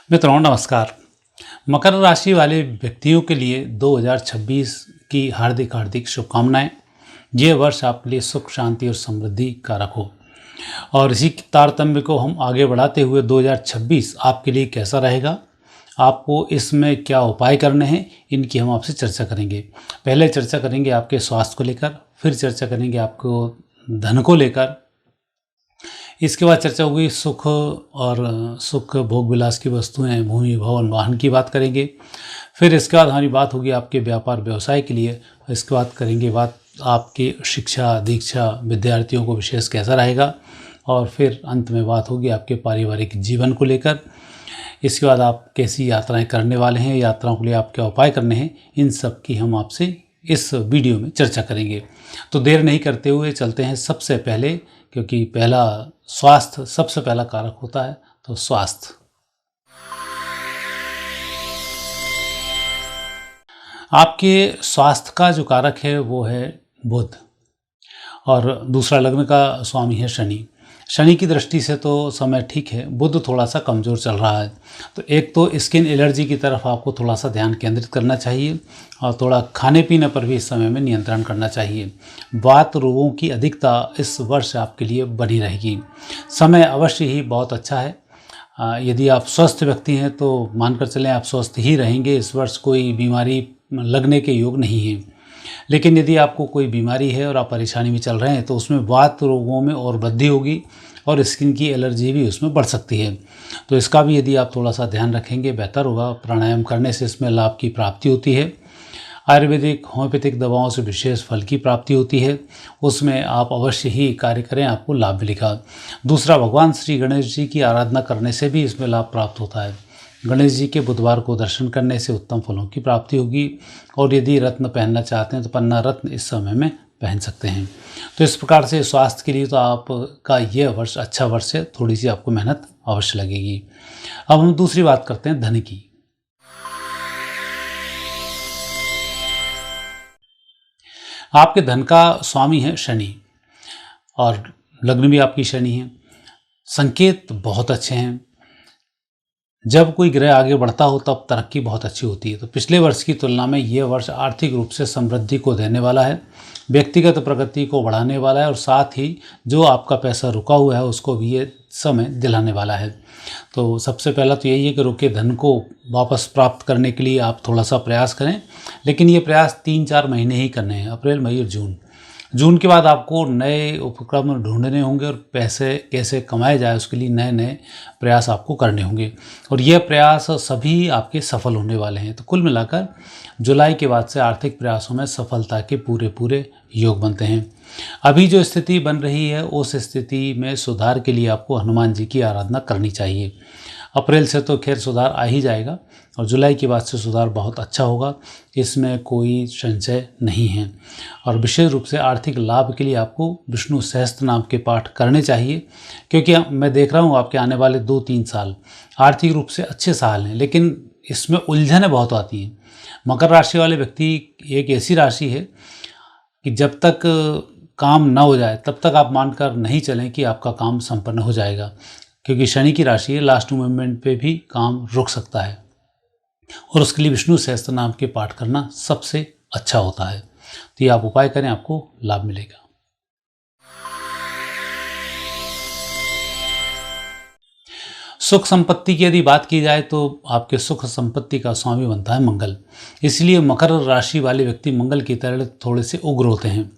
मित्रों नमस्कार। मकर राशि वाले व्यक्तियों के लिए 2026 की हार्दिक हार्दिक शुभकामनाएं। ये वर्ष आपके लिए सुख शांति और समृद्धि कारक हो और इसी तारतम्य को हम आगे बढ़ाते हुए 2026 आपके लिए कैसा रहेगा, आपको इसमें क्या उपाय करने हैं, इनकी हम आपसे चर्चा करेंगे। पहले चर्चा करेंगे आपके स्वास्थ्य को लेकर, फिर चर्चा करेंगे आपको धन को लेकर, इसके बाद चर्चा होगी सुख भोग विलास की वस्तुएं, भूमि भवन वाहन की बात करेंगे। फिर इसके बाद हमारी बात होगी आपके व्यापार व्यवसाय के लिए। इसके बाद करेंगे बात आपकी शिक्षा दीक्षा विद्यार्थियों को विशेष कैसा रहेगा, और फिर अंत में बात होगी आपके पारिवारिक जीवन को लेकर। इसके बाद आप कैसी यात्राएं करने वाले हैं, यात्राओं के लिए आप क्या उपाय करने हैं, इन सब की हम आपसे इस वीडियो में चर्चा करेंगे। तो देर नहीं करते हुए चलते हैं सबसे पहले, क्योंकि पहला स्वास्थ्य सबसे पहला कारक होता है। तो स्वास्थ्य, आपके स्वास्थ्य का जो कारक है वो है बुध, और दूसरा लग्न का स्वामी है शनि। शनि की दृष्टि से तो समय ठीक है, बुध थोड़ा सा कमज़ोर चल रहा है। तो एक तो स्किन एलर्जी की तरफ आपको थोड़ा सा ध्यान केंद्रित करना चाहिए, और थोड़ा खाने पीने पर भी इस समय में नियंत्रण करना चाहिए। वात रोगों की अधिकता इस वर्ष आपके लिए बनी रहेगी। समय अवश्य ही बहुत अच्छा है। यदि आप स्वस्थ व्यक्ति हैं तो मानकर चलें आप स्वस्थ ही रहेंगे। इस वर्ष कोई बीमारी लगने के योग नहीं है। लेकिन यदि आपको कोई बीमारी है और आप परेशानी में चल रहे हैं तो उसमें वात रोगों में और वृद्धि होगी, और स्किन की एलर्जी भी उसमें बढ़ सकती है। तो इसका भी यदि आप थोड़ा सा ध्यान रखेंगे बेहतर होगा। प्राणायाम करने से इसमें लाभ की प्राप्ति होती है। आयुर्वेदिक होम्योपैथिक दवाओं से विशेष फल की प्राप्ति होती है, उसमें आप अवश्य ही कार्य करें, आपको लाभ मिलेगा। दूसरा, भगवान श्री गणेश जी की आराधना करने से भी इसमें लाभ प्राप्त होता है। गणेश जी के बुधवार को दर्शन करने से उत्तम फलों की प्राप्ति होगी, और यदि रत्न पहनना चाहते हैं तो पन्ना रत्न इस समय में पहन सकते हैं। तो इस प्रकार से स्वास्थ्य के लिए तो आपका यह वर्ष अच्छा वर्ष है, थोड़ी सी आपको मेहनत अवश्य लगेगी। अब हम दूसरी बात करते हैं धन की। आपके धन का स्वामी है शनि, और लग्न भी आपकी शनि है। संकेत बहुत अच्छे हैं। जब कोई ग्रह आगे बढ़ता हो तब तरक्की बहुत अच्छी होती है। तो पिछले वर्ष की तुलना में यह वर्ष आर्थिक रूप से समृद्धि को देने वाला है, व्यक्तिगत प्रगति को बढ़ाने वाला है, और साथ ही जो आपका पैसा रुका हुआ है उसको भी ये समय दिलाने वाला है। तो सबसे पहला तो यही है कि रुके धन को वापस प्राप्त करने के लिए आप थोड़ा सा प्रयास करें, लेकिन ये प्रयास 3-4 महीने ही करने हैं, अप्रैल मई और जून के बाद आपको नए उपक्रम ढूंढने होंगे, और पैसे कैसे कमाए जाए उसके लिए नए नए प्रयास आपको करने होंगे, और यह प्रयास सभी आपके सफल होने वाले हैं। तो कुल मिलाकर जुलाई के बाद से आर्थिक प्रयासों में सफलता के पूरे योग बनते हैं। अभी जो स्थिति बन रही है उस स्थिति में सुधार के लिए आपको हनुमान जी की आराधना करनी चाहिए। अप्रैल से तो खैर सुधार आ ही जाएगा, और जुलाई के बाद से सुधार बहुत अच्छा होगा, इसमें कोई संशय नहीं है। और विशेष रूप से आर्थिक लाभ के लिए आपको विष्णु सहस्त्र नाम के पाठ करने चाहिए, क्योंकि मैं देख रहा हूँ आपके आने वाले 2-3 साल आर्थिक रूप से अच्छे साल हैं, लेकिन इसमें उलझनें बहुत आती हैं। मकर राशि वाले व्यक्ति एक ऐसी राशि है कि जब तक काम ना हो जाए तब तक आप मानकर नहीं चलें कि आपका काम संपन्न हो जाएगा, क्योंकि शनि की राशि है, लास्ट मोमेंट पे भी काम रुक सकता है, और उसके लिए विष्णु सहस्त्र नाम के पाठ करना सबसे अच्छा होता है। तो ये आप उपाय करें, आपको लाभ मिलेगा। सुख संपत्ति की यदि बात की जाए तो आपके सुख संपत्ति का स्वामी बनता है मंगल। इसलिए मकर राशि वाले व्यक्ति मंगल की तरह थोड़े से उग्र होते हैं।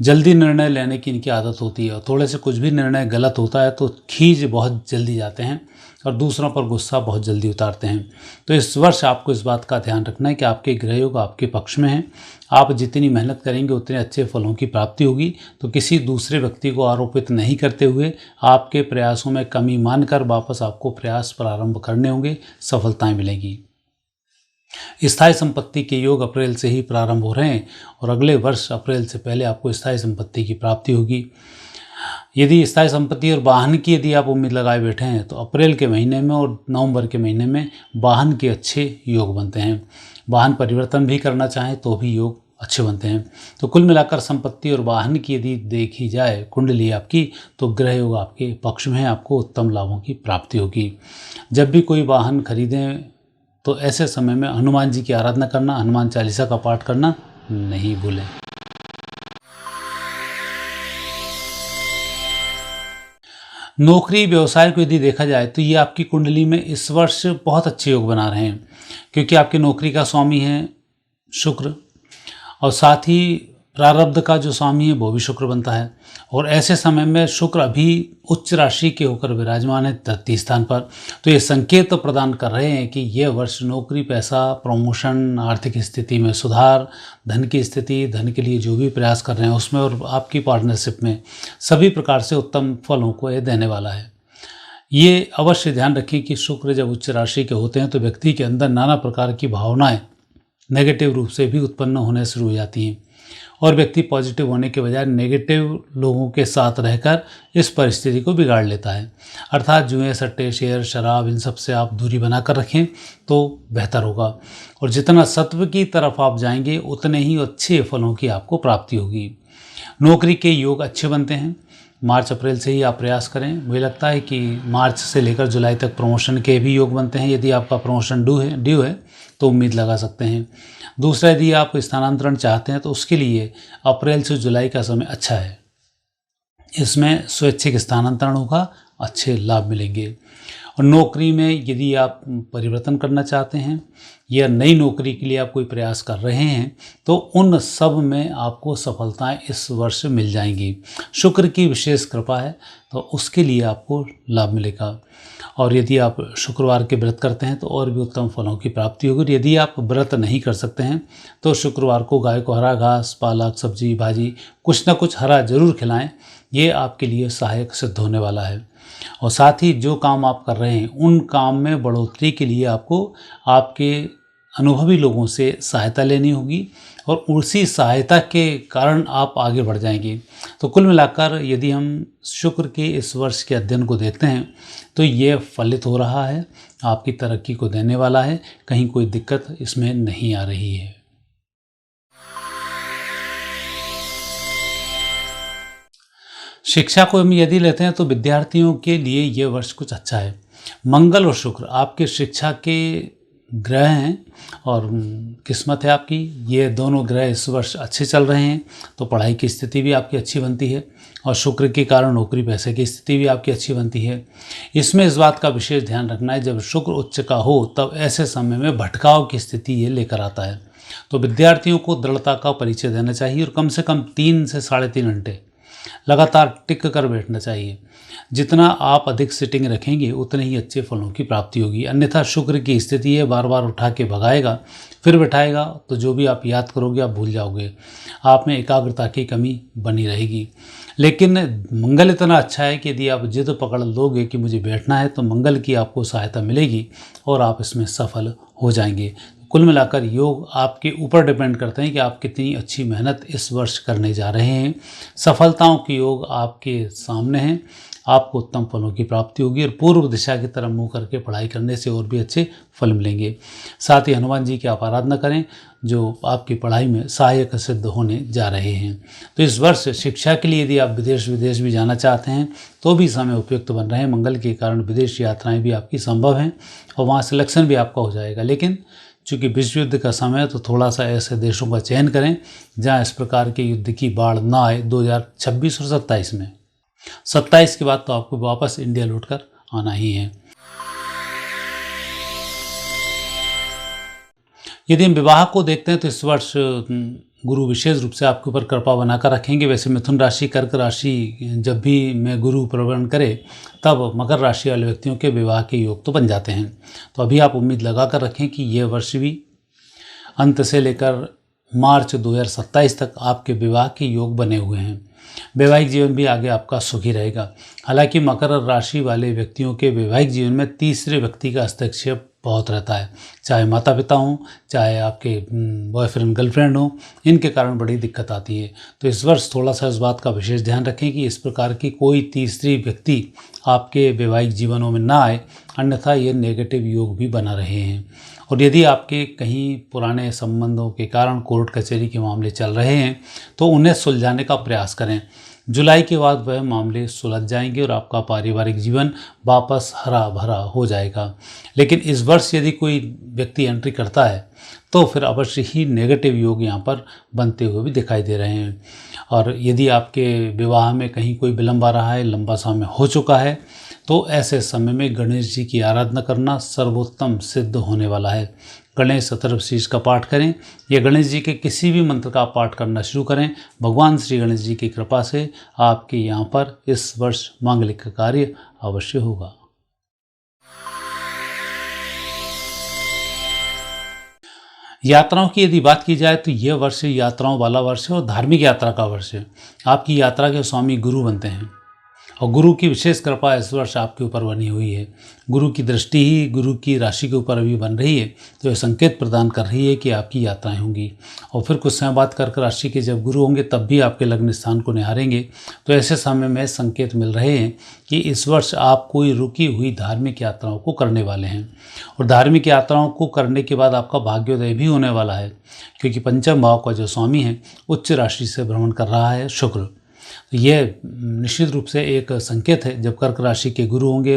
जल्दी निर्णय लेने की इनकी आदत होती है, और थोड़े से कुछ भी निर्णय गलत होता है तो खींच बहुत जल्दी जाते हैं, और दूसरों पर गुस्सा बहुत जल्दी उतारते हैं। तो इस वर्ष आपको इस बात का ध्यान रखना है कि आपके ग्रहयोग आपके पक्ष में हैं। आप जितनी मेहनत करेंगे उतने अच्छे फलों की प्राप्ति होगी। तो किसी दूसरे व्यक्ति को आरोपित नहीं करते हुए आपके प्रयासों में कमी मानकर वापस आपको प्रयास प्रारंभ करने होंगे, सफलताएं मिलेंगी। स्थायी संपत्ति के योग अप्रैल से ही प्रारंभ हो रहे हैं, और अगले वर्ष अप्रैल से पहले आपको स्थायी संपत्ति की प्राप्ति होगी। यदि स्थायी संपत्ति और वाहन की यदि आप उम्मीद लगाए बैठे हैं तो अप्रैल के महीने में और नवंबर के महीने में वाहन के अच्छे योग बनते हैं। वाहन परिवर्तन भी करना चाहें तो भी योग अच्छे बनते हैं। तो कुल मिलाकर संपत्ति और वाहन की यदि देखी जाए कुंडली आपकी, तो ग्रह योग आपके पक्ष में है, आपको उत्तम लाभों की प्राप्ति होगी। जब भी कोई वाहन खरीदें तो ऐसे समय में हनुमान जी की आराधना करना, हनुमान चालीसा का पाठ करना नहीं भूलें। नौकरी व्यवसाय को यदि देखा जाए तो ये आपकी कुंडली में इस वर्ष बहुत अच्छे योग बना रहे हैं, क्योंकि आपकी नौकरी का स्वामी है शुक्र, और साथ ही प्रारब्ध का जो स्वामी है वो भी शुक्र बनता है। और ऐसे समय में शुक्र अभी उच्च राशि के होकर विराजमान है 33 स्थान पर, तो ये संकेत तो प्रदान कर रहे हैं कि यह वर्ष नौकरी, पैसा, प्रमोशन, आर्थिक स्थिति में सुधार, धन की स्थिति, धन के लिए जो भी प्रयास कर रहे हैं उसमें और आपकी पार्टनरशिप में सभी प्रकार से उत्तम फलों को ये देने वाला है। ये अवश्य ध्यान रखें कि शुक्र जब उच्च राशि के होते हैं तो व्यक्ति के अंदर नाना प्रकार की भावनाएं नेगेटिव रूप से भी उत्पन्न होने शुरू हो जाती हैं, और व्यक्ति पॉजिटिव होने के बजाय नेगेटिव लोगों के साथ रहकर इस परिस्थिति को बिगाड़ लेता है। अर्थात जुए, सट्टे, शेयर, शराब, इन सब से आप दूरी बनाकर रखें तो बेहतर होगा, और जितना सत्व की तरफ आप जाएंगे उतने ही अच्छे फलों की आपको प्राप्ति होगी। नौकरी के योग अच्छे बनते हैं। मार्च अप्रैल से ही आप प्रयास करें। मुझे लगता है कि मार्च से लेकर जुलाई तक प्रमोशन के भी योग बनते हैं। यदि आपका प्रमोशन ड्यू है तो उम्मीद लगा सकते हैं। दूसरा, यदि आप स्थानांतरण चाहते हैं तो उसके लिए अप्रैल से जुलाई का समय अच्छा है। इसमें स्वैच्छिक स्थानांतरण होगा, अच्छे लाभ मिलेंगे। और नौकरी में यदि आप परिवर्तन करना चाहते हैं या नई नौकरी के लिए आप कोई प्रयास कर रहे हैं तो उन सब में आपको सफलताएं इस वर्ष मिल जाएंगी। शुक्र की विशेष कृपा है तो उसके लिए आपको लाभ मिलेगा। और यदि आप शुक्रवार के व्रत करते हैं तो और भी उत्तम फलों की प्राप्ति होगी। और यदि आप व्रत नहीं कर सकते हैं तो शुक्रवार को गाय को हरा घास, पालक, सब्जी, भाजी, कुछ ना कुछ हरा जरूर खिलाएं। ये आपके लिए सहायक सिद्ध होने वाला है। और साथ ही जो काम आप कर रहे हैं उन काम में बढ़ोतरी के लिए आपको आपके अनुभवी लोगों से सहायता लेनी होगी, और उसी सहायता के कारण आप आगे बढ़ जाएंगे। तो कुल मिलाकर यदि हम शुक्र के इस वर्ष के अध्ययन को देखते हैं तो ये फलित हो रहा है, आपकी तरक्की को देने वाला है, कहीं कोई दिक्कत इसमें नहीं आ रही है। शिक्षा को हम यदि लेते हैं तो विद्यार्थियों के लिए ये वर्ष कुछ अच्छा है। मंगल और शुक्र आपके शिक्षा के ग्रह हैं और किस्मत है आपकी, ये दोनों ग्रह इस वर्ष अच्छे चल रहे हैं तो पढ़ाई की स्थिति भी आपकी अच्छी बनती है, और शुक्र के कारण नौकरी पैसे की स्थिति भी आपकी अच्छी बनती है। इसमें इस बात का विशेष ध्यान रखना है, जब शुक्र उच्च का हो तब ऐसे समय में भटकाव की स्थिति ये लेकर आता है। तो विद्यार्थियों को दृढ़ता का परिचय देना चाहिए और कम से कम 3 से 3.5 घंटे लगातार टिक कर बैठना चाहिए। जितना आप अधिक सिटिंग रखेंगे उतने ही अच्छे फलों की प्राप्ति होगी। अन्यथा शुक्र की स्थिति है बार बार उठा के भगाएगा, फिर बैठाएगा तो जो भी आप याद करोगे आप भूल जाओगे, आप में एकाग्रता की कमी बनी रहेगी। लेकिन मंगल इतना अच्छा है कि यदि आप जिद पकड़ लोगे कि मुझे बैठना है तो मंगल की आपको सहायता मिलेगी और आप इसमें सफल हो जाएंगे। कुल मिलाकर योग आपके ऊपर डिपेंड करते हैं कि आप कितनी अच्छी मेहनत इस वर्ष करने जा रहे हैं। सफलताओं की योग आपके सामने हैं, आपको उत्तम फलों की प्राप्ति होगी और पूर्व दिशा की तरफ मुँह करके पढ़ाई करने से और भी अच्छे फल मिलेंगे। साथ ही हनुमान जी की आप आराधना करें जो आपकी पढ़ाई में सहायक सिद्ध होने जा रहे हैं। तो इस वर्ष शिक्षा के लिए यदि आप विदेश भी जाना चाहते हैं तो भी समय उपयुक्त बन रहे हैं। मंगल के कारण विदेश यात्राएं भी आपकी संभव हैं और वहाँ सिलेक्शन भी आपका हो जाएगा। लेकिन चूँकि विश्व युद्ध का समय है तो थोड़ा सा ऐसे देशों का चयन करें जहाँ इस प्रकार के युद्ध की बाढ़ ना आए 2026 और 27 में। 27 के बाद तो आपको वापस इंडिया लौटकर आना ही है। यदि हम विवाह को देखते हैं तो इस वर्ष गुरु विशेष रूप से आपके ऊपर कृपा बनाकर रखेंगे। वैसे मिथुन राशि, कर्क राशि जब भी मैं गुरु प्रवर्ण करे तब मकर राशि वाले व्यक्तियों के विवाह के योग तो बन जाते हैं। तो अभी आप उम्मीद लगा कर रखें कि यह वर्ष भी अंत से लेकर मार्च 2027 तक आपके विवाह के योग बने हुए हैं। वैवाहिक जीवन भी आगे आपका सुखी रहेगा। हालांकि मकर राशि वाले व्यक्तियों के वैवाहिक जीवन में तीसरे व्यक्ति का हस्तक्षेप बहुत रहता है, चाहे माता पिता हों, चाहे आपके बॉयफ्रेंड गर्लफ्रेंड हों, इनके कारण बड़ी दिक्कत आती है। तो इस वर्ष थोड़ा सा इस बात का विशेष ध्यान रखें कि इस प्रकार की कोई तीसरी व्यक्ति आपके वैवाहिक जीवनों में ना आए, अन्यथा ये नेगेटिव योग भी बना रहे हैं। और यदि आपके कहीं पुराने संबंधों के कारण कोर्ट कचहरी के मामले चल रहे हैं तो उन्हें सुलझाने का प्रयास करें। जुलाई के बाद वह मामले सुलझ जाएंगे और आपका पारिवारिक जीवन वापस हरा भरा हो जाएगा। लेकिन इस वर्ष यदि कोई व्यक्ति एंट्री करता है तो फिर अवश्य ही नेगेटिव योग यहाँ पर बनते हुए भी दिखाई दे रहे हैं। और यदि आपके विवाह में कहीं कोई विलंब आ रहा है, लंबा समय हो चुका है, तो ऐसे समय में गणेश जी की आराधना करना सर्वोत्तम सिद्ध होने वाला है। गणेश चतुर्दशी का पाठ करें या गणेश जी के किसी भी मंत्र का पाठ करना शुरू करें। भगवान श्री गणेश जी की कृपा से आपके यहाँ पर इस वर्ष मांगलिक कार्य अवश्य होगा। यात्राओं की यदि बात की जाए तो यह वर्ष यात्राओं वाला वर्ष है और धार्मिक यात्रा का वर्ष है। आपकी यात्रा के स्वामी गुरु बनते हैं और गुरु की विशेष कृपा इस वर्ष आपके ऊपर बनी हुई है। गुरु की दृष्टि ही गुरु की राशि के ऊपर अभी बन रही है, तो यह संकेत प्रदान कर रही है कि आपकी यात्राएं होंगी। और फिर कुछ समय बाद कर्क राशि के जब गुरु होंगे तब भी आपके लग्न स्थान को निहारेंगे। तो ऐसे समय में संकेत मिल रहे हैं कि इस वर्ष आप कोई रुकी हुई धार्मिक यात्राओं को करने वाले हैं। और धार्मिक यात्राओं को करने के बाद आपका भाग्योदय भी होने वाला है, क्योंकि पंचम भाव का जो स्वामी है उच्च राशि से भ्रमण कर रहा है शुक्र। यह निश्चित रूप से एक संकेत है। जब कर्क राशि के गुरु होंगे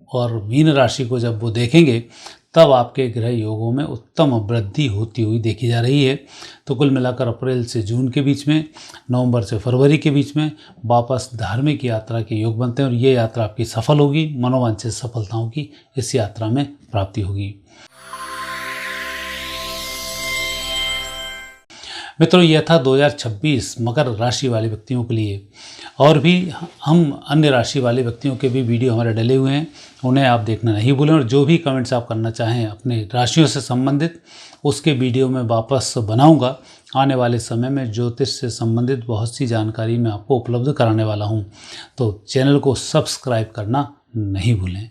और मीन राशि को जब वो देखेंगे तब आपके ग्रह योगों में उत्तम वृद्धि होती हुई देखी जा रही है। तो कुल मिलाकर अप्रैल से जून के बीच में, नवंबर से फरवरी के बीच में वापस धार्मिक यात्रा के योग बनते हैं और ये यात्रा आपकी सफल होगी। मनोवांछित सफलताओं की इस यात्रा में प्राप्ति होगी। मित्रों, यह था 2026 मकर राशि वाले व्यक्तियों के लिए। और भी हम अन्य राशि वाले व्यक्तियों के भी वीडियो हमारे डले हुए हैं, उन्हें आप देखना नहीं भूलें। और जो भी कमेंट्स आप करना चाहें अपने राशियों से संबंधित, उसके वीडियो में वापस बनाऊंगा। आने वाले समय में ज्योतिष से संबंधित बहुत सी जानकारी मैं आपको उपलब्ध कराने वाला हूं, तो चैनल को सब्सक्राइब करना नहीं भूलें।